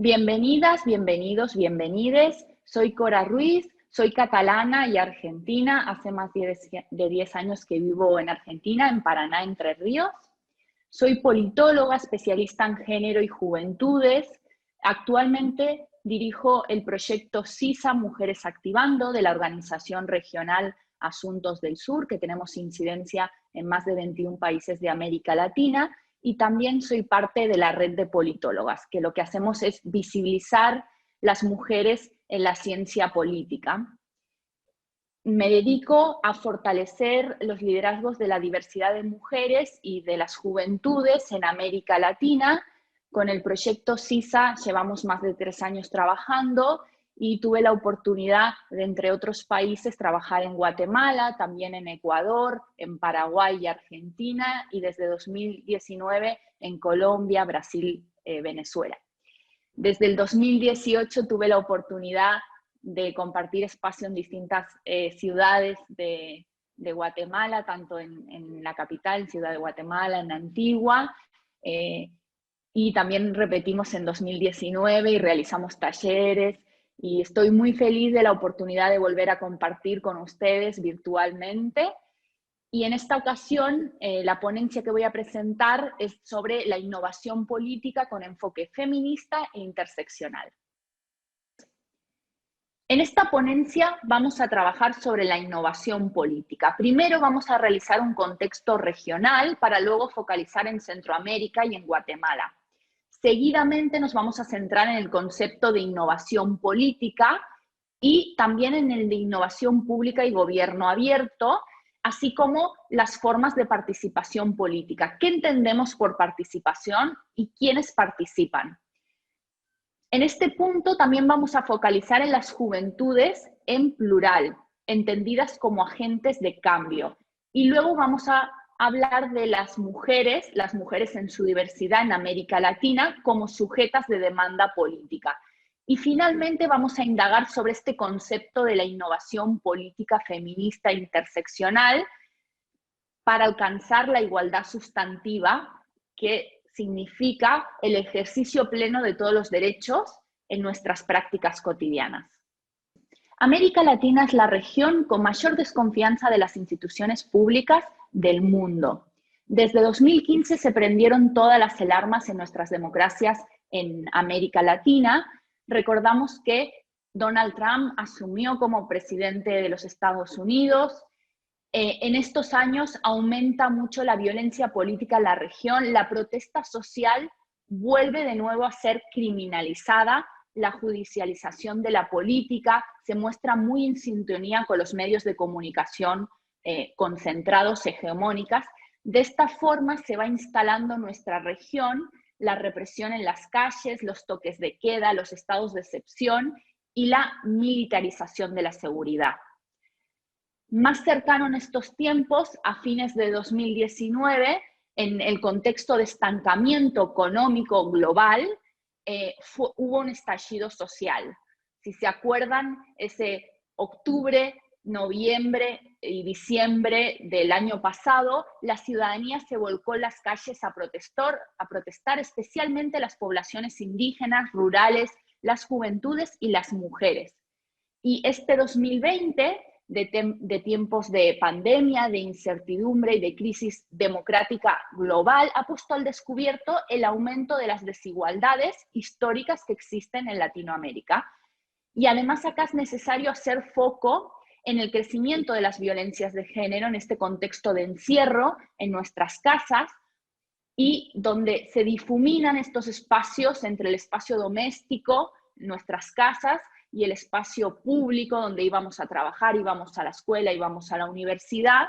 Bienvenidas, bienvenidos, bienvenides. Soy Cora Ruiz, soy catalana y argentina. Hace más de 10 años que vivo en Argentina, en Paraná, Entre Ríos. Soy politóloga, especialista en género y juventudes. Actualmente dirijo el proyecto CISA Mujeres Activando de la Organización Regional Asuntos del Sur, que tenemos incidencia en más de 21 países de América Latina. Y también soy parte de la red de politólogas, que lo que hacemos es visibilizar las mujeres en la ciencia política. Me dedico a fortalecer los liderazgos de la diversidad de mujeres y de las juventudes en América Latina. Con el proyecto CISA llevamos más de 3 años trabajando y tuve la oportunidad de, entre otros países, trabajar en Guatemala, también en Ecuador, en Paraguay y Argentina, y desde 2019 en Colombia, Brasil, Venezuela. Desde el 2018 tuve la oportunidad de compartir espacio en distintas ciudades de Guatemala, tanto en la capital, en Ciudad de Guatemala, en Antigua, y también repetimos en 2019 y realizamos talleres, y estoy muy feliz de la oportunidad de volver a compartir con ustedes virtualmente. Y en esta ocasión, la ponencia que voy a presentar es sobre la innovación política con enfoque feminista e interseccional. En esta ponencia vamos a trabajar sobre la innovación política. Primero vamos a realizar un contexto regional para luego focalizar en Centroamérica y en Guatemala. Seguidamente nos vamos a centrar en el concepto de innovación política y también en el de innovación pública y gobierno abierto, así como las formas de participación política. ¿Qué entendemos por participación y quiénes participan? En este punto también vamos a focalizar en las juventudes en plural, entendidas como agentes de cambio. Y luego vamos a hablar de las mujeres en su diversidad en América Latina como sujetas de demanda política. Y finalmente vamos a indagar sobre este concepto de la innovación política feminista e interseccional para alcanzar la igualdad sustantiva, que significa el ejercicio pleno de todos los derechos en nuestras prácticas cotidianas. América Latina es la región con mayor desconfianza de las instituciones públicas del mundo. Desde 2015 se prendieron todas las alarmas en nuestras democracias en América Latina. Recordamos que Donald Trump asumió como presidente de los Estados Unidos. En estos años aumenta mucho la violencia política en la región, la protesta social vuelve de nuevo a ser criminalizada, la judicialización de la política se muestra muy en sintonía con los medios de comunicación concentrados, hegemónicas. De esta forma se va instalando en nuestra región la represión en las calles, los toques de queda, los estados de excepción y la militarización de la seguridad. Más cercano en estos tiempos, a fines de 2019, en el contexto de estancamiento económico global, hubo un estallido social. Si se acuerdan, ese octubre, noviembre y diciembre del año pasado, la ciudadanía se volcó en las calles a protestar, especialmente las poblaciones indígenas, rurales, las juventudes y las mujeres. Y este 2020, de tiempos de pandemia, de incertidumbre y de crisis democrática global, ha puesto al descubierto el aumento de las desigualdades históricas que existen en Latinoamérica. Y además acá es necesario hacer foco en el crecimiento de las violencias de género en este contexto de encierro en nuestras casas, y donde se difuminan estos espacios entre el espacio doméstico, nuestras casas, y el espacio público donde íbamos a trabajar, íbamos a la escuela, íbamos a la universidad.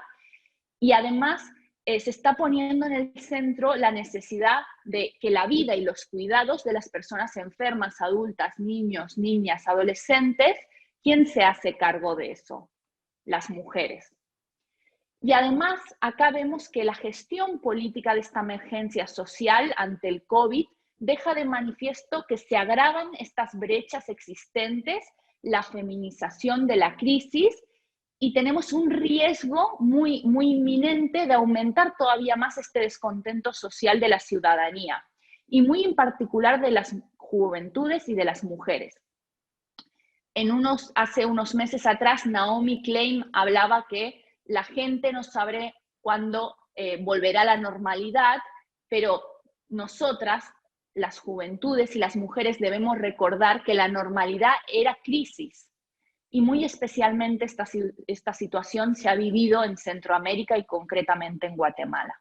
Y además se está poniendo en el centro la necesidad de que la vida y los cuidados de las personas enfermas, adultas, niños, niñas, adolescentes, ¿quién se hace cargo de eso? Las mujeres. Y además acá vemos que la gestión política de esta emergencia social ante el COVID deja de manifiesto que se agravan estas brechas existentes, la feminización de la crisis, y tenemos un riesgo muy inminente de aumentar todavía más este descontento social de la ciudadanía, y muy en particular de las juventudes y de las mujeres. Hace unos meses atrás, Naomi Klein hablaba que la gente no sabe cuándo volverá a la normalidad, pero nosotras, las juventudes y las mujeres, debemos recordar que la normalidad era crisis. Y muy especialmente esta situación se ha vivido en Centroamérica y concretamente en Guatemala.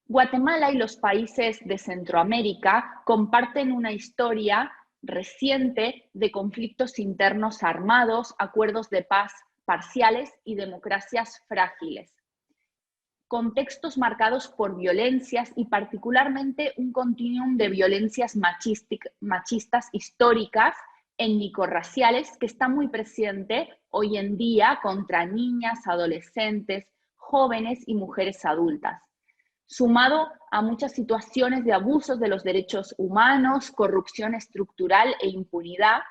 Guatemala y los países de Centroamérica comparten una historia reciente de conflictos internos armados, acuerdos de paz parciales y democracias frágiles. Contextos marcados por violencias y particularmente un continuum de violencias machistas históricas, étnico-raciales, que está muy presente hoy en día contra niñas, adolescentes, jóvenes y mujeres adultas, sumado a muchas situaciones de abusos de los derechos humanos, corrupción estructural e impunidad.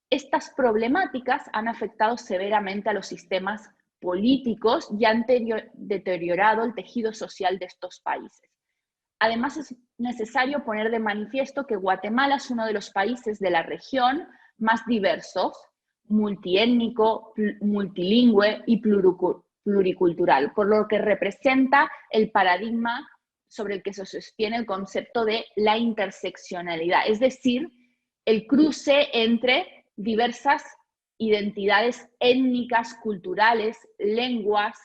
Estas problemáticas han afectado severamente a los sistemas políticos y han deteriorado el tejido social de estos países. Además, es necesario poner de manifiesto que Guatemala es uno de los países de la región más diversos, multiétnico, multilingüe y pluricultural, por lo que representa el paradigma sobre el que se sostiene el concepto de la interseccionalidad, es decir, el cruce entre diversas identidades étnicas, culturales, lenguas,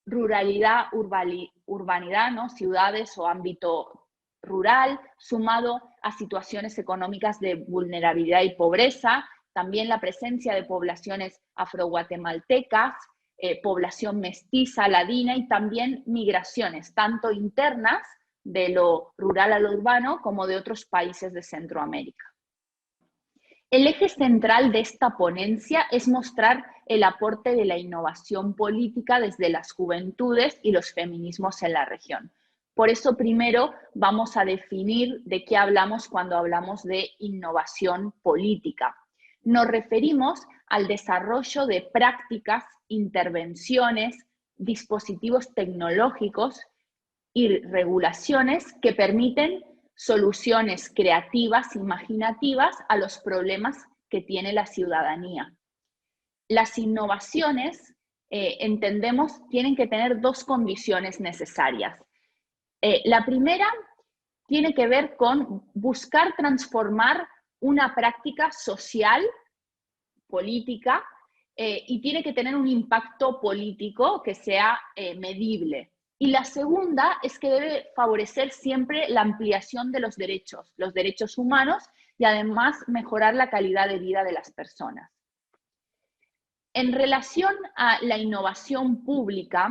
ruralidad, urbanidad, ¿no? Ciudades o ámbito rural, sumado a situaciones económicas de vulnerabilidad y pobreza, también la presencia de poblaciones afroguatemaltecas, población mestiza, ladina y también migraciones, tanto internas de lo rural a lo urbano como de otros países de Centroamérica. El eje central de esta ponencia es mostrar el aporte de la innovación política desde las juventudes y los feminismos en la región. Por eso primero vamos a definir de qué hablamos cuando hablamos de innovación política. Nos referimos al desarrollo de prácticas, intervenciones, dispositivos tecnológicos y regulaciones que permiten soluciones creativas, imaginativas a los problemas que tiene la ciudadanía. Las innovaciones, entendemos, tienen que tener dos condiciones necesarias. La primera tiene que ver con buscar transformar una práctica social, política, y tiene que tener un impacto político que sea medible. Y la segunda es que debe favorecer siempre la ampliación de los derechos humanos y además mejorar la calidad de vida de las personas. En relación a la innovación pública,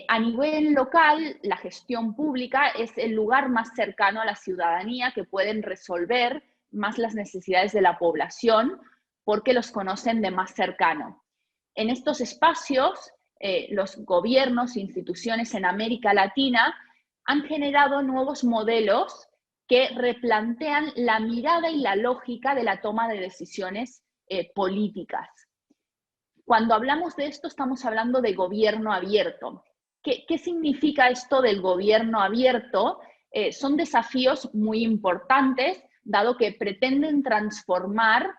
a nivel local, la gestión pública es el lugar más cercano a la ciudadanía que pueden resolver más las necesidades de la población porque los conocen de más cercano. En estos espacios, los gobiernos e instituciones en América Latina han generado nuevos modelos que replantean la mirada y la lógica de la toma de decisiones políticas. Cuando hablamos de esto, estamos hablando de gobierno abierto. ¿Qué significa esto del gobierno abierto? Son desafíos muy importantes, dado que pretenden transformar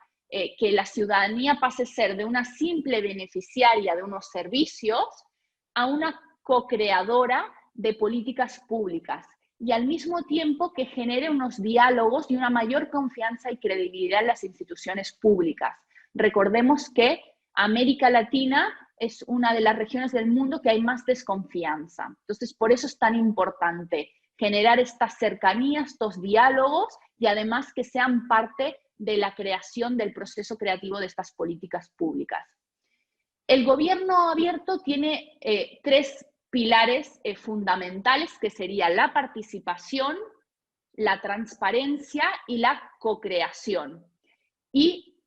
que la ciudadanía pase a ser de una simple beneficiaria de unos servicios a una co-creadora de políticas públicas y al mismo tiempo que genere unos diálogos y una mayor confianza y credibilidad en las instituciones públicas. Recordemos que América Latina es una de las regiones del mundo que hay más desconfianza. Entonces, por eso es tan importante generar estas cercanías, estos diálogos y además que sean parte de la creación del proceso creativo de estas políticas públicas. El gobierno abierto tiene tres pilares fundamentales que serían la participación, la transparencia y la co-creación. Y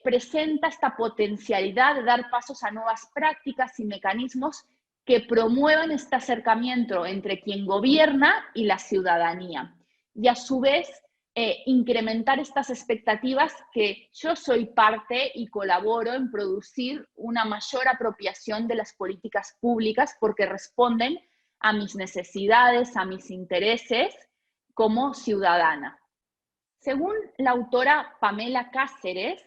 presenta esta potencialidad de dar pasos a nuevas prácticas y mecanismos que promuevan este acercamiento entre quien gobierna y la ciudadanía. Y a su vez, incrementar estas expectativas que yo soy parte y colaboro en producir una mayor apropiación de las políticas públicas porque responden a mis necesidades, a mis intereses, como ciudadana. Según la autora Pamela Cáceres,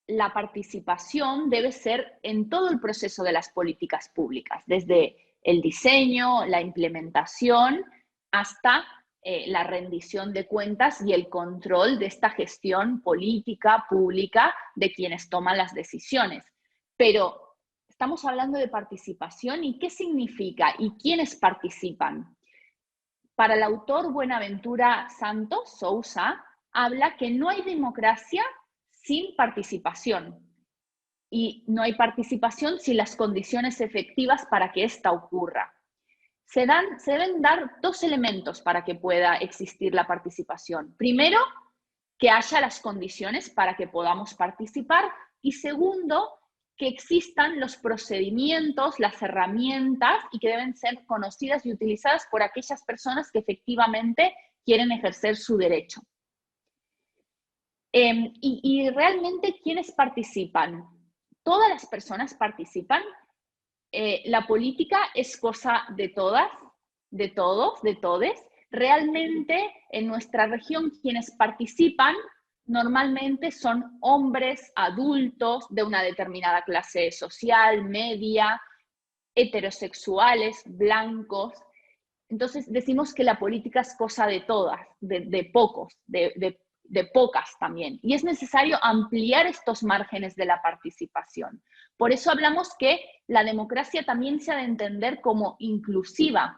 la participación debe ser en todo el proceso de las políticas públicas, desde el diseño, la implementación, hasta la rendición de cuentas y el control de esta gestión política, pública, de quienes toman las decisiones. Pero estamos hablando de participación, ¿y qué significa? ¿Y quiénes participan? Para el autor Buenaventura Santos Sousa, habla que no hay democracia sin participación. Y no hay participación sin las condiciones efectivas para que ésta ocurra. Se deben dar dos elementos para que pueda existir la participación. Primero, que haya las condiciones para que podamos participar. Y segundo, que existan los procedimientos, las herramientas y que deben ser conocidas y utilizadas por aquellas personas que efectivamente quieren ejercer su derecho. Y realmente, ¿quiénes participan? Todas las personas participan. La política es cosa de todas, de todos, de todes. Realmente en nuestra región quienes participan normalmente son hombres adultos de una determinada clase social, media, heterosexuales, blancos. Entonces decimos que la política es cosa de todas, de pocos, de pocas también. Y es necesario ampliar estos márgenes de la participación. Por eso hablamos que la democracia también se ha de entender como inclusiva.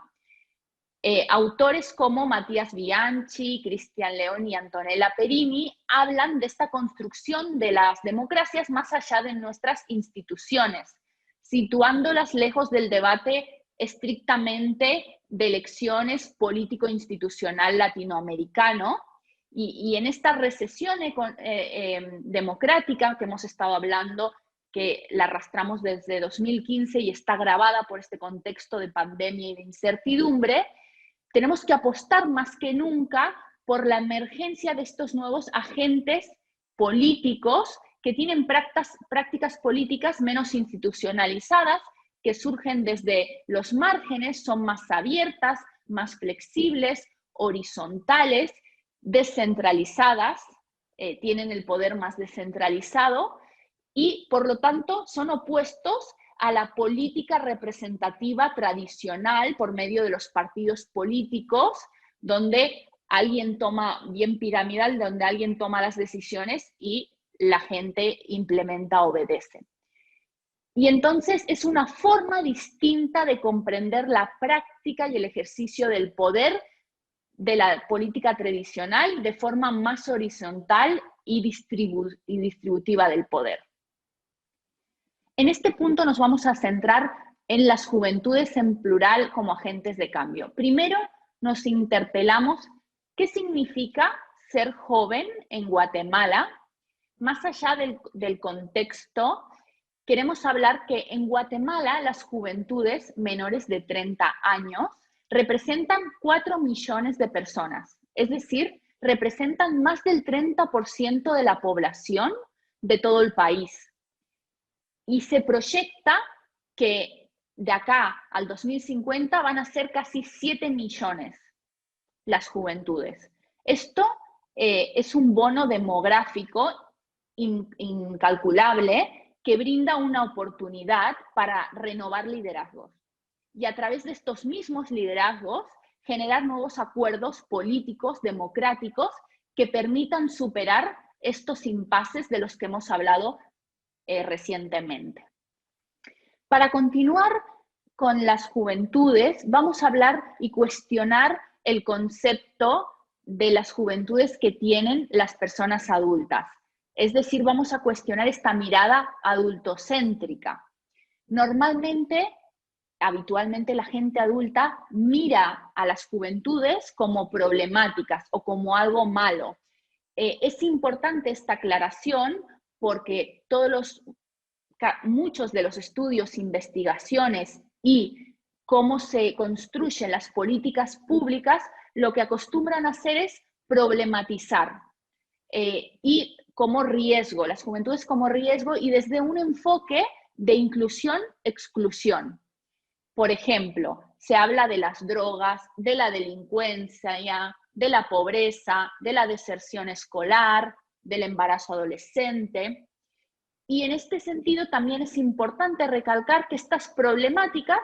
Autores como Matías Bianchi, Cristian León y Antonella Perini hablan de esta construcción de las democracias más allá de nuestras instituciones, situándolas lejos del debate estrictamente de elecciones político-institucional latinoamericano. Y en esta recesión democrática que hemos estado hablando, que la arrastramos desde 2015 y está agravada por este contexto de pandemia y de incertidumbre, tenemos que apostar más que nunca por la emergencia de estos nuevos agentes políticos que tienen prácticas políticas menos institucionalizadas, que surgen desde los márgenes, son más abiertas, más flexibles, horizontales, descentralizadas, tienen el poder más descentralizado y, por lo tanto, son opuestos a la política representativa tradicional por medio de los partidos políticos, donde alguien toma, bien piramidal, donde alguien toma las decisiones y la gente implementa, obedece. Y entonces es una forma distinta de comprender la práctica y el ejercicio del poder de la política tradicional de forma más horizontal y distributiva del poder. En este punto nos vamos a centrar en las juventudes en plural como agentes de cambio. Primero, nos interpelamos qué significa ser joven en Guatemala. Más allá del contexto, queremos hablar que en Guatemala las juventudes menores de 30 años representan 4 millones de personas, es decir, representan más del 30% de la población de todo el país. Y se proyecta que de acá al 2050 van a ser casi 7 millones las juventudes. Esto es un bono demográfico incalculable que brinda una oportunidad para renovar liderazgos. Y a través de estos mismos liderazgos, generar nuevos acuerdos políticos, democráticos, que permitan superar estos impases de los que hemos hablado recientemente. Para continuar con las juventudes, vamos a hablar y cuestionar el concepto de las juventudes que tienen las personas adultas. Es decir, vamos a cuestionar esta mirada adultocéntrica. Normalmente, habitualmente la gente adulta mira a las juventudes como problemáticas o como algo malo. Es importante esta aclaración porque muchos de los estudios, investigaciones y cómo se construyen las políticas públicas, lo que acostumbran a hacer es problematizar y como riesgo, las juventudes como riesgo y desde un enfoque de inclusión-exclusión. Por ejemplo, se habla de las drogas, de la delincuencia, de la pobreza, de la deserción escolar, del embarazo adolescente. Y en este sentido también es importante recalcar que estas problemáticas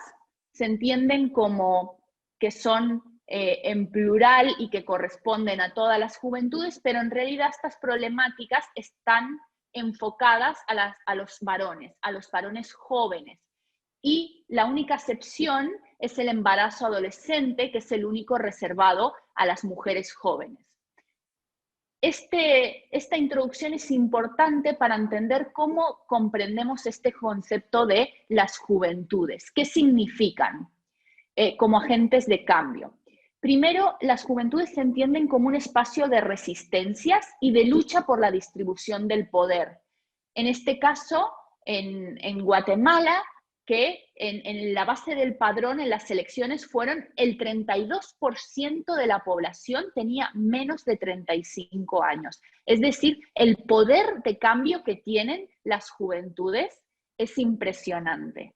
se entienden como que son en plural y que corresponden a todas las juventudes, pero en realidad estas problemáticas están enfocadas a los varones jóvenes. Y la única excepción es el embarazo adolescente, que es el único reservado a las mujeres jóvenes. Esta introducción es importante para entender cómo comprendemos este concepto de las juventudes. ¿Qué significan como agentes de cambio? Primero, las juventudes se entienden como un espacio de resistencias y de lucha por la distribución del poder. En este caso, en Guatemala, que en la base del padrón en las elecciones fueron el 32% de la población tenía menos de 35 años. Es decir, el poder de cambio que tienen las juventudes es impresionante.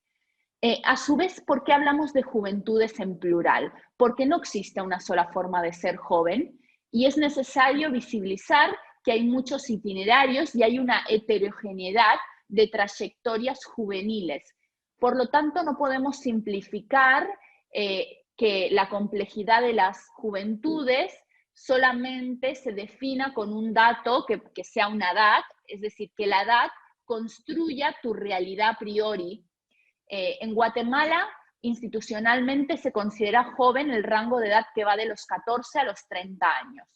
A su vez, ¿por qué hablamos de juventudes en plural? Porque no existe una sola forma de ser joven y es necesario visibilizar que hay muchos itinerarios y hay una heterogeneidad de trayectorias juveniles. Por lo tanto, no podemos simplificar que la complejidad de las juventudes solamente se defina con un dato que sea una edad, es decir, que la edad construya tu realidad a priori. En Guatemala, institucionalmente se considera joven el rango de edad que va de los 14 a los 30 años.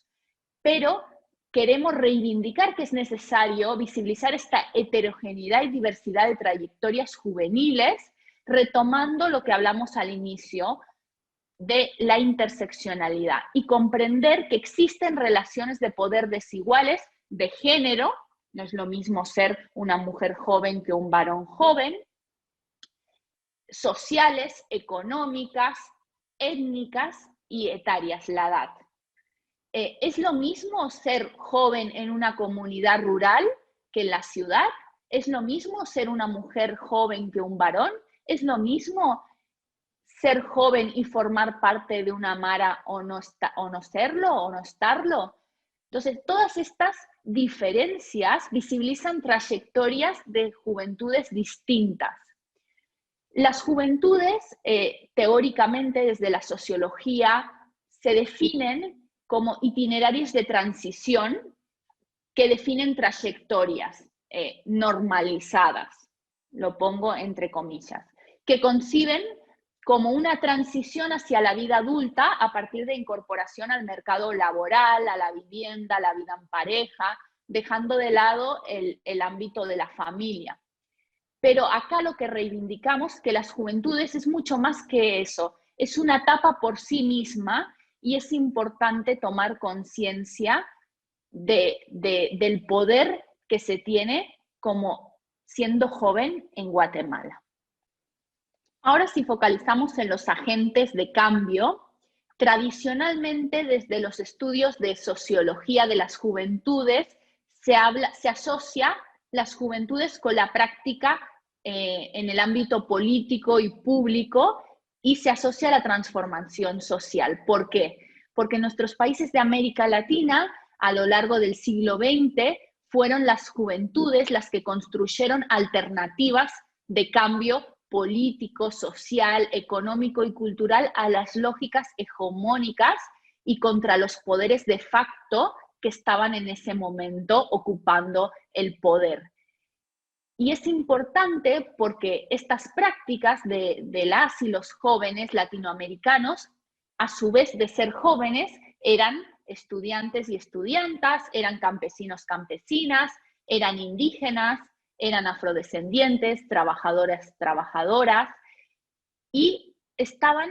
Pero queremos reivindicar que es necesario visibilizar esta heterogeneidad y diversidad de trayectorias juveniles, retomando lo que hablamos al inicio de la interseccionalidad y comprender que existen relaciones de poder desiguales de género, no es lo mismo ser una mujer joven que un varón joven, sociales, económicas, étnicas y etarias, la edad. ¿Es lo mismo ser joven en una comunidad rural que en la ciudad? ¿Es lo mismo ser una mujer joven que un varón? ¿Es lo mismo ser joven y formar parte de una mara o no serlo o no estarlo? Entonces, todas estas diferencias visibilizan trayectorias de juventudes distintas. Las juventudes, teóricamente desde la sociología, se definen como itinerarios de transición que definen trayectorias normalizadas, lo pongo entre comillas, que conciben como una transición hacia la vida adulta a partir de incorporación al mercado laboral, a la vivienda, a la vida en pareja, dejando de lado el ámbito de la familia. Pero acá lo que reivindicamos, que las juventudes es mucho más que eso, es una etapa por sí misma y es importante tomar conciencia del poder que se tiene como siendo joven en Guatemala. Ahora si focalizamos en los agentes de cambio, tradicionalmente desde los estudios de sociología de las juventudes se asocia las juventudes con la práctica en el ámbito político y público y se asocia a la transformación social. ¿Por qué? Porque en nuestros países de América Latina, a lo largo del siglo XX, fueron las juventudes las que construyeron alternativas de cambio político, social, económico y cultural a las lógicas hegemónicas y contra los poderes de facto que estaban en ese momento ocupando el poder. Y es importante porque estas prácticas de las y los jóvenes latinoamericanos, a su vez de ser jóvenes, eran estudiantes y estudiantas, eran campesinos, campesinas, eran indígenas, eran afrodescendientes, trabajadoras, y estaban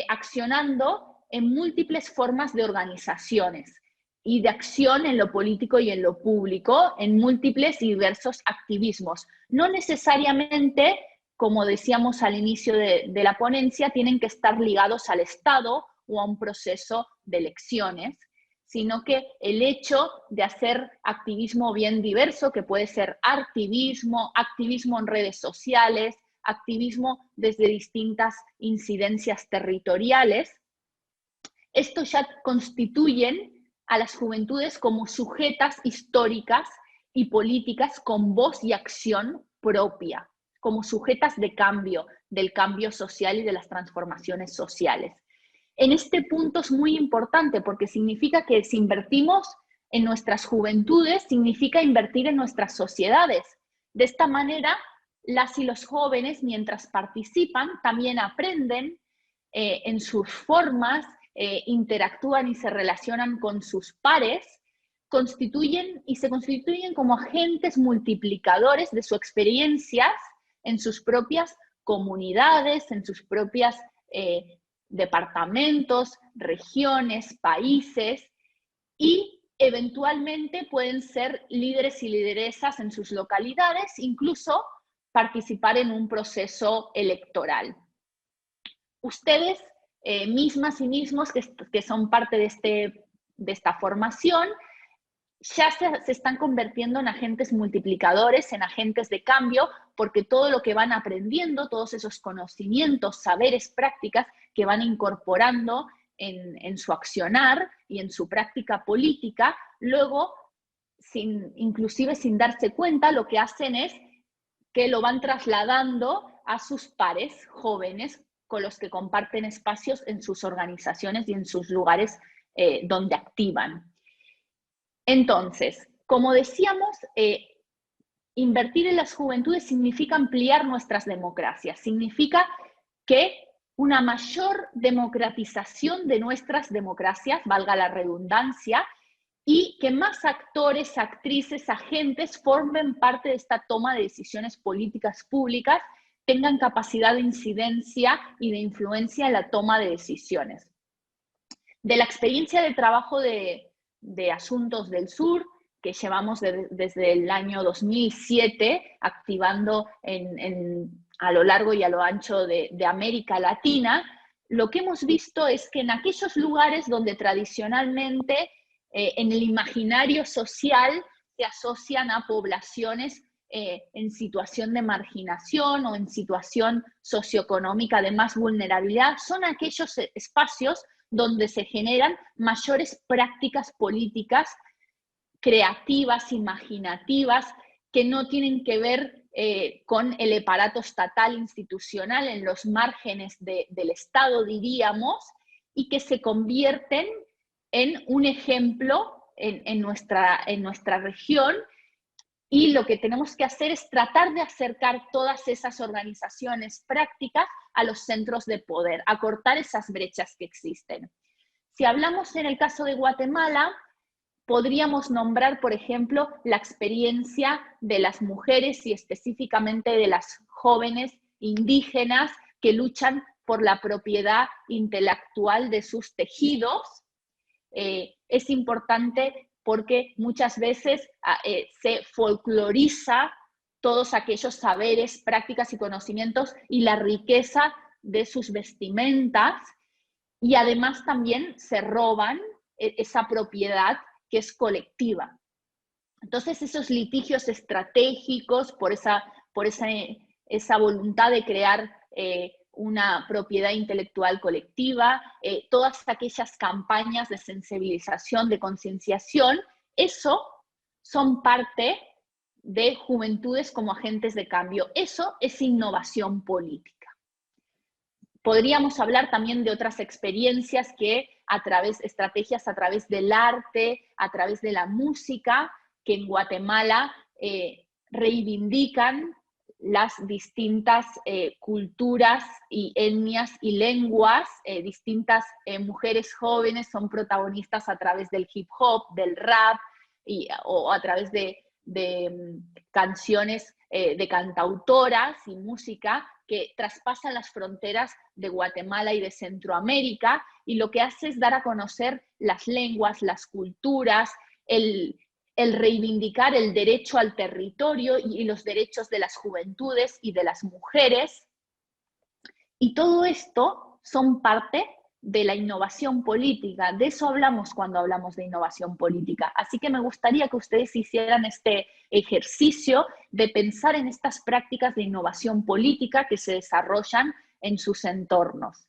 accionando en múltiples formas de organizaciones y de acción en lo político y en lo público, en múltiples y diversos activismos. No necesariamente, como decíamos al inicio de la ponencia, tienen que estar ligados al Estado o a un proceso de elecciones, sino que el hecho de hacer activismo bien diverso, que puede ser activismo en redes sociales, activismo desde distintas incidencias territoriales, Esto ya constituyen a las juventudes como sujetas históricas y políticas con voz y acción propia, como sujetas de cambio, del cambio social y de las transformaciones sociales. En este punto es muy importante porque significa que si invertimos en nuestras juventudes, significa invertir en nuestras sociedades. De esta manera, las y los jóvenes, mientras participan, también aprenden en sus formas, interactúan y se relacionan con sus pares, se constituyen como agentes multiplicadores de sus experiencias en sus propias comunidades, en sus propias departamentos, regiones, países, y eventualmente pueden ser líderes y lideresas en sus localidades, incluso participar en un proceso electoral. Ustedes mismas y mismos que son parte de esta formación, ya se están convirtiendo en agentes multiplicadores, en agentes de cambio, porque todo lo que van aprendiendo, todos esos conocimientos, saberes, prácticas que van incorporando en su accionar y en su práctica política, luego, inclusive sin darse cuenta, lo que hacen es que lo van trasladando a sus pares jóvenes con los que comparten espacios en sus organizaciones y en sus lugares donde activan. Entonces, como decíamos, invertir en las juventudes significa ampliar nuestras democracias, significa que una mayor democratización de nuestras democracias, valga la redundancia, y que más actores, actrices, agentes formen parte de esta toma de decisiones políticas públicas, tengan capacidad de incidencia y de influencia en la toma de decisiones. De la experiencia de trabajo de Asuntos del Sur, que llevamos desde el año 2007, activando a lo largo y a lo ancho de América Latina, lo que hemos visto es que en aquellos lugares donde tradicionalmente en el imaginario social se asocian a poblaciones en situación de marginación o en situación socioeconómica de más vulnerabilidad, son aquellos espacios donde se generan mayores prácticas políticas creativas, imaginativas, que no tienen que ver con el aparato estatal institucional en los márgenes del Estado, diríamos, y que se convierten en un ejemplo en nuestra región. Y lo que tenemos que hacer es tratar de acercar todas esas organizaciones prácticas a los centros de poder, acortar esas brechas que existen. Si hablamos en el caso de Guatemala, podríamos nombrar, por ejemplo, la experiencia de las mujeres y específicamente de las jóvenes indígenas que luchan por la propiedad intelectual de sus tejidos. Es importante porque muchas veces se folcloriza todos aquellos saberes, prácticas y conocimientos y la riqueza de sus vestimentas, y además también se roban esa propiedad que es colectiva. Entonces esos litigios estratégicos por esa voluntad de crear una propiedad intelectual colectiva, todas aquellas campañas de sensibilización, de concienciación, eso son parte de juventudes como agentes de cambio. Eso es innovación política. Podríamos hablar también de otras experiencias que estrategias a través del arte, a través de la música, que en Guatemala reivindican las distintas culturas y etnias y lenguas. Distintas mujeres jóvenes son protagonistas a través del hip hop, del rap, o a través de canciones de cantautoras y música que traspasan las fronteras de Guatemala y de Centroamérica, y lo que hace es dar a conocer las lenguas, las culturas, el reivindicar el derecho al territorio y los derechos de las juventudes y de las mujeres. Y todo esto son parte de la innovación política. De eso hablamos cuando hablamos de innovación política. Así que me gustaría que ustedes hicieran este ejercicio de pensar en estas prácticas de innovación política que se desarrollan en sus entornos.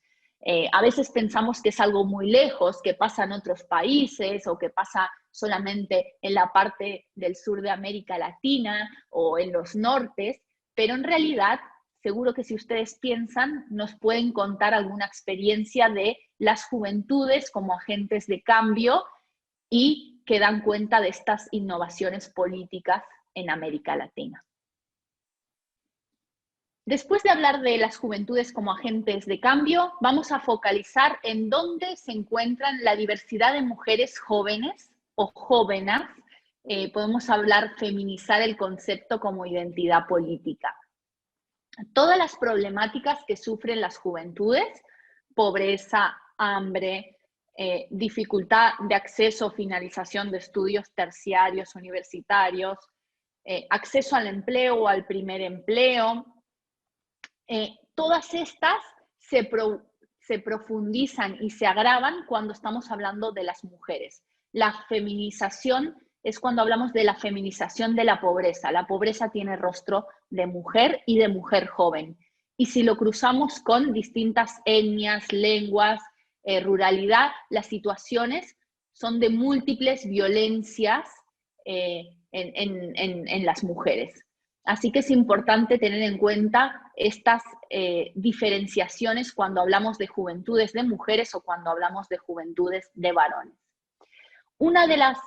A veces pensamos que es algo muy lejos, que pasa en otros países o que pasa solamente en la parte del sur de América Latina o en los nortes, pero en realidad seguro que si ustedes piensan, nos pueden contar alguna experiencia de las juventudes como agentes de cambio y que dan cuenta de estas innovaciones políticas en América Latina. Después de hablar de las juventudes como agentes de cambio, vamos a focalizar en dónde se encuentran la diversidad de mujeres jóvenes o jóvenes. Podemos hablar, feminizar el concepto como identidad política. Todas las problemáticas que sufren las juventudes, pobreza, hambre, dificultad de acceso o finalización de estudios terciarios, universitarios, acceso al empleo o al primer empleo, todas estas se profundizan y se agravan cuando estamos hablando de las mujeres. La feminización es cuando hablamos de la feminización de la pobreza. La pobreza tiene rostro de mujer y de mujer joven. Y si lo cruzamos con distintas etnias, lenguas, ruralidad, las situaciones son de múltiples violencias en las mujeres. Así que es importante tener en cuenta estas diferenciaciones cuando hablamos de juventudes de mujeres o cuando hablamos de juventudes de varones. Una de las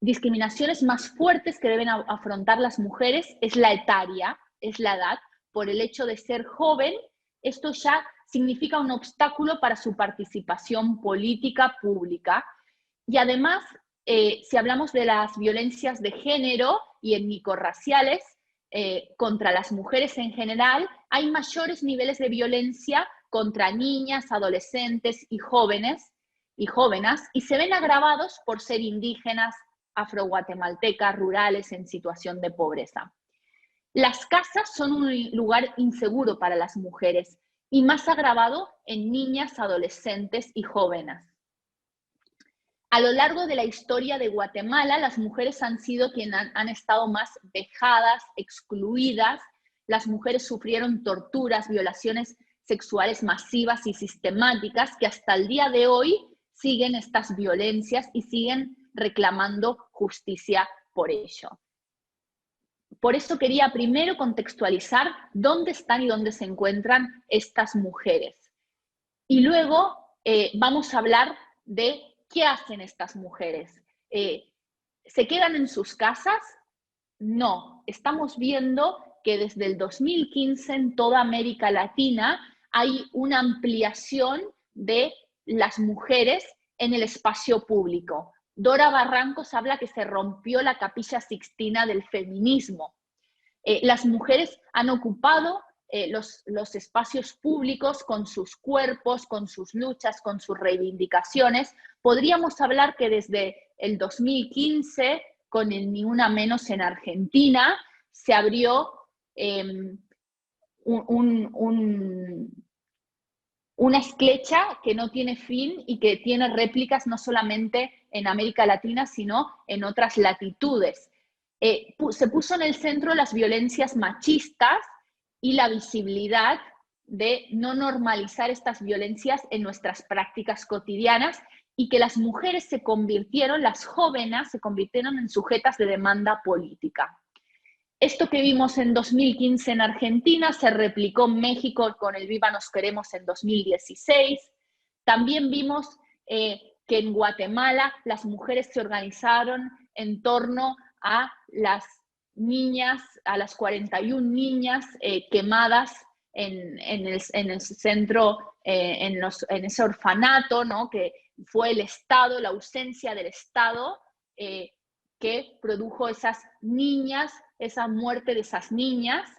discriminaciones más fuertes que deben afrontar las mujeres es la etaria, es la edad. Por el hecho de ser joven, esto ya significa un obstáculo para su participación política pública. Y además, si hablamos de las violencias de género y étnico-raciales contra las mujeres en general, hay mayores niveles de violencia contra niñas, adolescentes y jóvenes y jóvenes, y se ven agravados por ser indígenas, afroguatemaltecas, rurales, en situación de pobreza. Las casas son un lugar inseguro para las mujeres, y más agravado en niñas, adolescentes y jóvenes. A lo largo de la historia de Guatemala, las mujeres han sido quienes han estado más vejadas, excluidas. Las mujeres sufrieron torturas, violaciones sexuales masivas y sistemáticas que hasta el día de hoy siguen estas violencias y siguen reclamando justicia por ello. Por eso quería primero contextualizar dónde están y dónde se encuentran estas mujeres. Y luego vamos a hablar de qué hacen estas mujeres. ¿Se quedan en sus casas? No. Estamos viendo que desde el 2015 en toda América Latina hay una ampliación de las mujeres en el espacio público. Dora Barrancos habla que se rompió la capilla sixtina del feminismo. Las mujeres han ocupado los espacios públicos con sus cuerpos, con sus luchas, con sus reivindicaciones. Podríamos hablar que desde el 2015, con el Ni Una Menos en Argentina, se abrió una esclecha que no tiene fin y que tiene réplicas no solamente en América Latina, sino en otras latitudes. Se puso en el centro las violencias machistas y la visibilidad de no normalizar estas violencias en nuestras prácticas cotidianas y que las mujeres se convirtieron, las jóvenes se convirtieron en sujetas de demanda política. Esto que vimos en 2015 en Argentina se replicó en México con el Viva Nos Queremos en 2016. También vimos que en Guatemala las mujeres se organizaron en torno a las niñas, a las 41 niñas quemadas en el centro, en ese orfanato, ¿no? Que fue el Estado, la ausencia del Estado, que produjo esas niñas, esa muerte de esas niñas,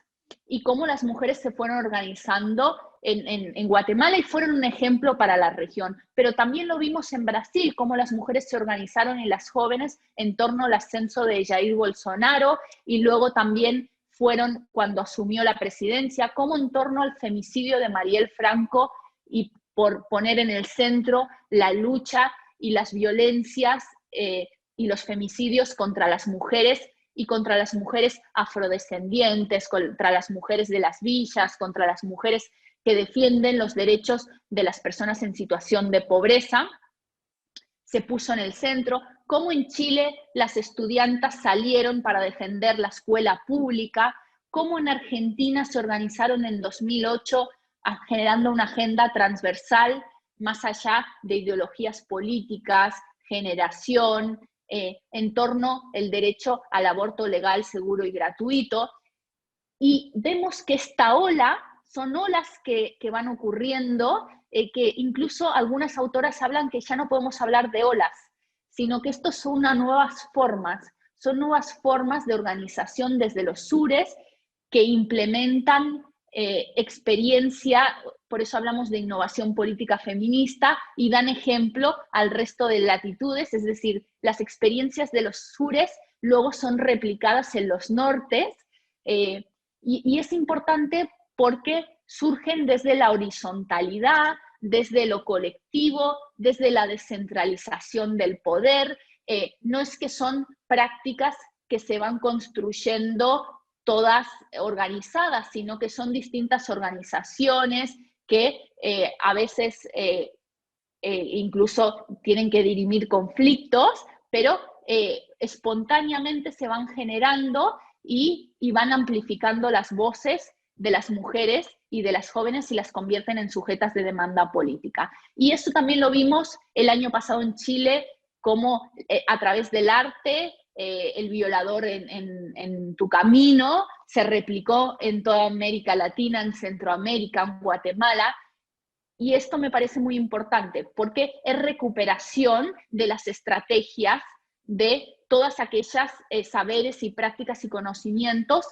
y cómo las mujeres se fueron organizando en Guatemala y fueron un ejemplo para la región. Pero también lo vimos en Brasil, cómo las mujeres se organizaron y las jóvenes en torno al ascenso de Jair Bolsonaro, y luego también fueron cuando asumió la presidencia, como en torno al femicidio de Mariel Franco, y por poner en el centro la lucha y las violencias y los femicidios contra las mujeres y contra las mujeres afrodescendientes, contra las mujeres de las villas, contra las mujeres que defienden los derechos de las personas en situación de pobreza, se puso en el centro, cómo en Chile las estudiantas salieron para defender la escuela pública, cómo en Argentina se organizaron en 2008 generando una agenda transversal más allá de ideologías políticas, generación, en torno al derecho al aborto legal, seguro y gratuito. Y vemos que esta ola son olas que van ocurriendo, que incluso algunas autoras hablan que ya no podemos hablar de olas, sino que estos son nuevas formas de organización desde los sures que implementan experiencia, por eso hablamos de innovación política feminista, y dan ejemplo al resto de latitudes, es decir, las experiencias de los sures luego son replicadas en los nortes, y es importante porque surgen desde la horizontalidad, desde lo colectivo, desde la descentralización del poder. No es que son prácticas que se van construyendo todas organizadas, sino que son distintas organizaciones que a veces incluso tienen que dirimir conflictos, pero espontáneamente se van generando y van amplificando las voces de las mujeres y de las jóvenes y las convierten en sujetas de demanda política. Y eso también lo vimos el año pasado en Chile, como a través del arte, El violador en tu camino, se replicó en toda América Latina, en Centroamérica, en Guatemala, y esto me parece muy importante porque es recuperación de las estrategias de todas aquellas saberes y prácticas y conocimientos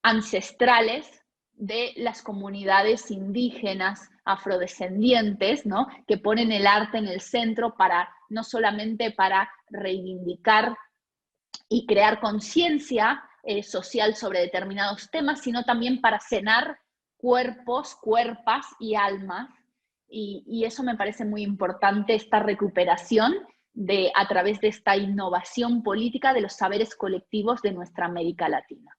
ancestrales de las comunidades indígenas, afrodescendientes, ¿no? Que ponen el arte en el centro para, no solamente para reivindicar y crear conciencia social sobre determinados temas, sino también para sanar cuerpos, cuerpas y almas. Y eso me parece muy importante, esta recuperación a través de esta innovación política de los saberes colectivos de nuestra América Latina.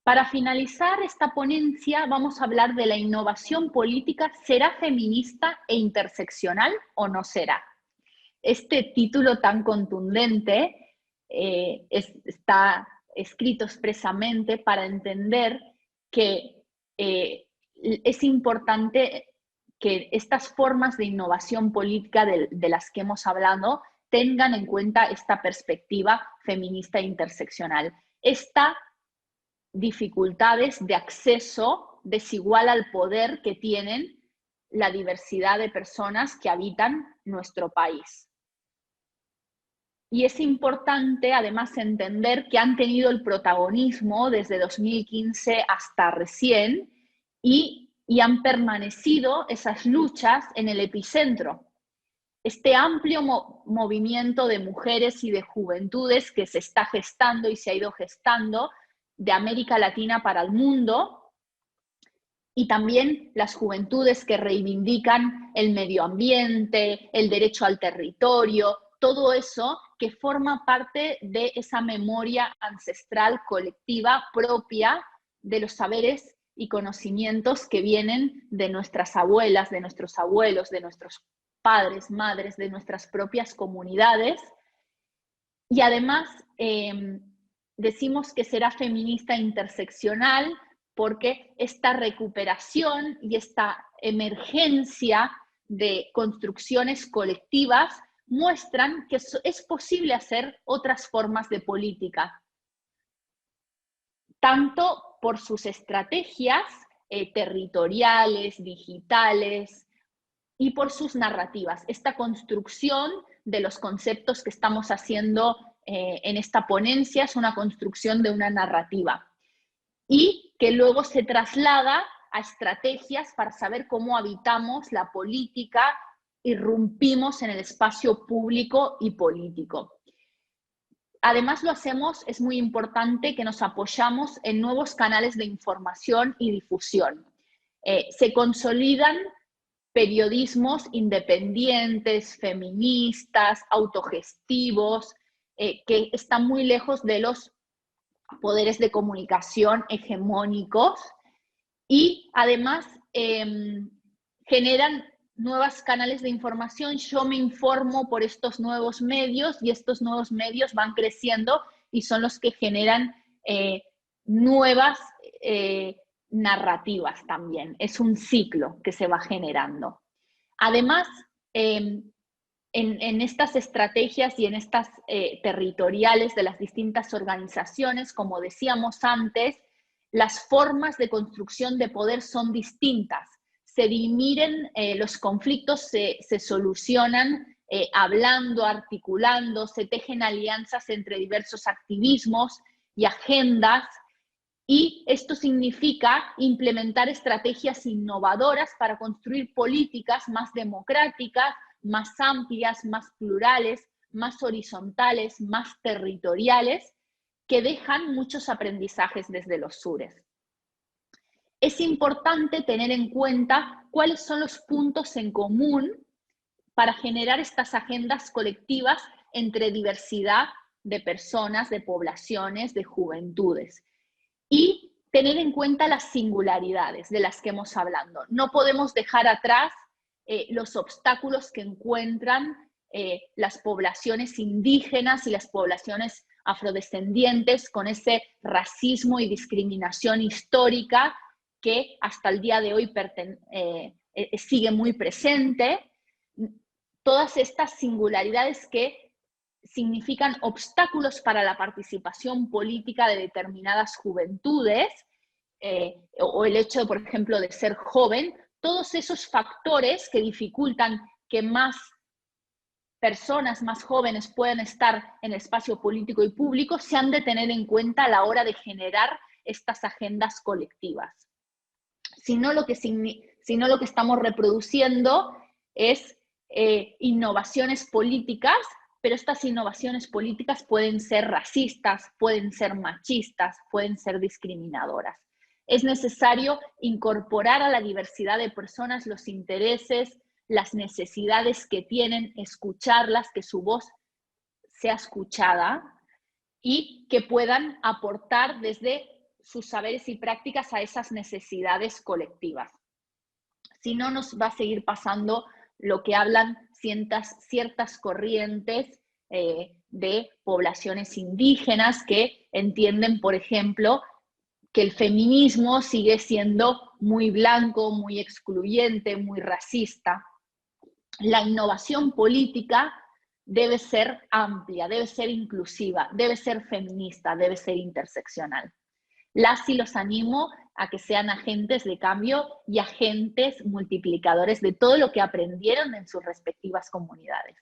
Para finalizar esta ponencia, vamos a hablar de la innovación política. ¿Será feminista e interseccional o no será? Este título tan contundente está escrito expresamente para entender que es importante que estas formas de innovación política de las que hemos hablado tengan en cuenta esta perspectiva feminista e interseccional. Estas dificultades de acceso desigual al poder que tienen la diversidad de personas que habitan nuestro país. Y es importante además entender que han tenido el protagonismo desde 2015 hasta recién y han permanecido esas luchas en el epicentro. Este amplio movimiento de mujeres y de juventudes que se está gestando y se ha ido gestando de América Latina para el mundo, y también las juventudes que reivindican el medio ambiente, el derecho al territorio, todo eso que forma parte de esa memoria ancestral colectiva propia de los saberes y conocimientos que vienen de nuestras abuelas, de nuestros abuelos, de nuestros padres, madres, de nuestras propias comunidades. Y además decimos que será feminista interseccional porque esta recuperación y esta emergencia de construcciones colectivas muestran que es posible hacer otras formas de política, tanto por sus estrategias territoriales, digitales, y por sus narrativas. Esta construcción de los conceptos que estamos haciendo en esta ponencia es una construcción de una narrativa y que luego se traslada a estrategias para saber cómo habitamos la política, irrumpimos en el espacio público y político. Además lo hacemos, es muy importante que nos apoyamos en nuevos canales de información y difusión. Se consolidan periodismos independientes, feministas, autogestivos, que están muy lejos de los poderes de comunicación hegemónicos, Y además generan nuevos canales de información. Yo me informo por estos nuevos medios y estos nuevos medios van creciendo y son los que generan nuevas narrativas también. Es un ciclo que se va generando. Además, en estas estrategias y en estas territoriales de las distintas organizaciones, como decíamos antes, las formas de construcción de poder son distintas. Se dimiden, los conflictos se solucionan hablando, articulando, se tejen alianzas entre diversos activismos y agendas, y esto significa implementar estrategias innovadoras para construir políticas más democráticas, más amplias, más plurales, más horizontales, más territoriales, que dejan muchos aprendizajes desde los sures. Es importante tener en cuenta cuáles son los puntos en común para generar estas agendas colectivas entre diversidad de personas, de poblaciones, de juventudes. Y tener en cuenta las singularidades de las que hemos hablado. No podemos dejar atrás los obstáculos que encuentran las poblaciones indígenas y las poblaciones afrodescendientes con ese racismo y discriminación histórica que hasta el día de hoy sigue muy presente. Todas estas singularidades que significan obstáculos para la participación política de determinadas juventudes, o el hecho, por ejemplo, de ser joven, todos esos factores que dificultan que más personas más jóvenes puedan estar en el espacio político y público, se han de tener en cuenta a la hora de generar estas agendas colectivas. Si no, lo que estamos reproduciendo es innovaciones políticas, pero estas innovaciones políticas pueden ser racistas, pueden ser machistas, pueden ser discriminadoras. Es necesario incorporar a la diversidad de personas los intereses, las necesidades que tienen, escucharlas, que su voz sea escuchada y que puedan aportar desde sus saberes y prácticas a esas necesidades colectivas. Si no, nos va a seguir pasando lo que hablan ciertas corrientes de poblaciones indígenas que entienden, por ejemplo, que el feminismo sigue siendo muy blanco, muy excluyente, muy racista. La innovación política debe ser amplia, debe ser inclusiva, debe ser feminista, debe ser interseccional. Las y los animo a que sean agentes de cambio y agentes multiplicadores de todo lo que aprendieron en sus respectivas comunidades.